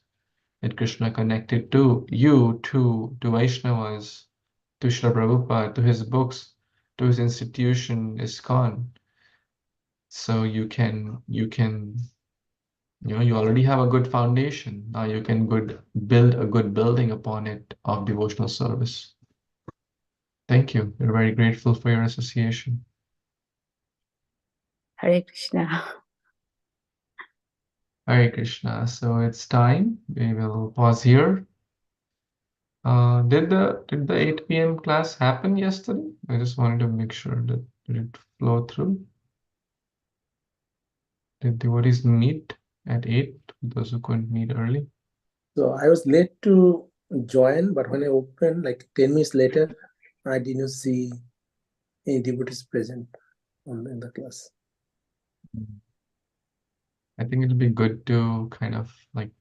that Krishna connected to you, to Vaishnavas, to Srila Prabhupada, to his books, to his institution, ISKCON. So you already have a good foundation. Now you can build a good building upon it of devotional service. Thank you. We're very grateful for your association. Hare Krishna. Hare Krishna. So it's time. We will pause here. Did the 8 p.m. class happen yesterday? I just wanted to make sure that did it flow through. Did the devotees meet at 8? Those who couldn't meet early. So I was late to join, but when I opened, like 10 minutes later, I didn't see any devotees present in the class. I think it'll be good to kind of like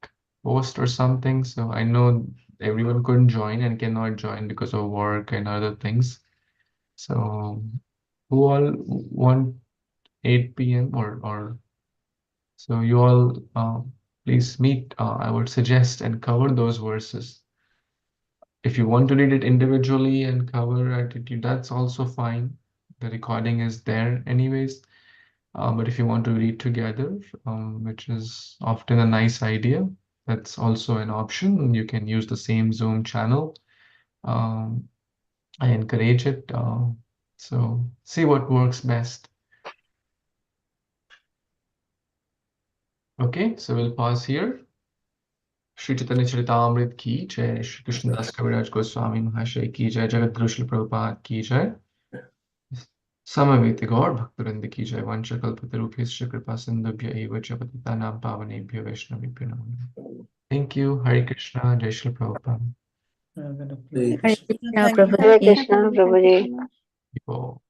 post or something. So I know everyone couldn't join and cannot join because of work and other things. So who all want 8 p.m. or so you all please meet. I would suggest and cover those verses. If you want to read it individually and cover attitude, that's also fine. The recording is there anyways. But if you want to read together, which is often a nice idea, that's also an option. You can use the same Zoom channel. I encourage it. So see what works best. Okay, so we'll pause here. Shri Chaitanya Caritamrita ki jai, Shri Krishnadas Kaviraj Goswami Mahashaya ki jai, Jagadguru Srila Prabhupada ki jai. Samaveta Gaur Bhaktivinoda ki jai, Vanchakalpatarubhyascha Kripa Sindhubhya eva cha Patitanam Pavanebhyo Vaishnavibhyo Namo Namaha. Thank you. Hare Krishna. Jai Shri Prabhupada. Hare Hare Krishna. Krishna, Thank you. Prabhuji. Hare Krishna, Prabhuji. People.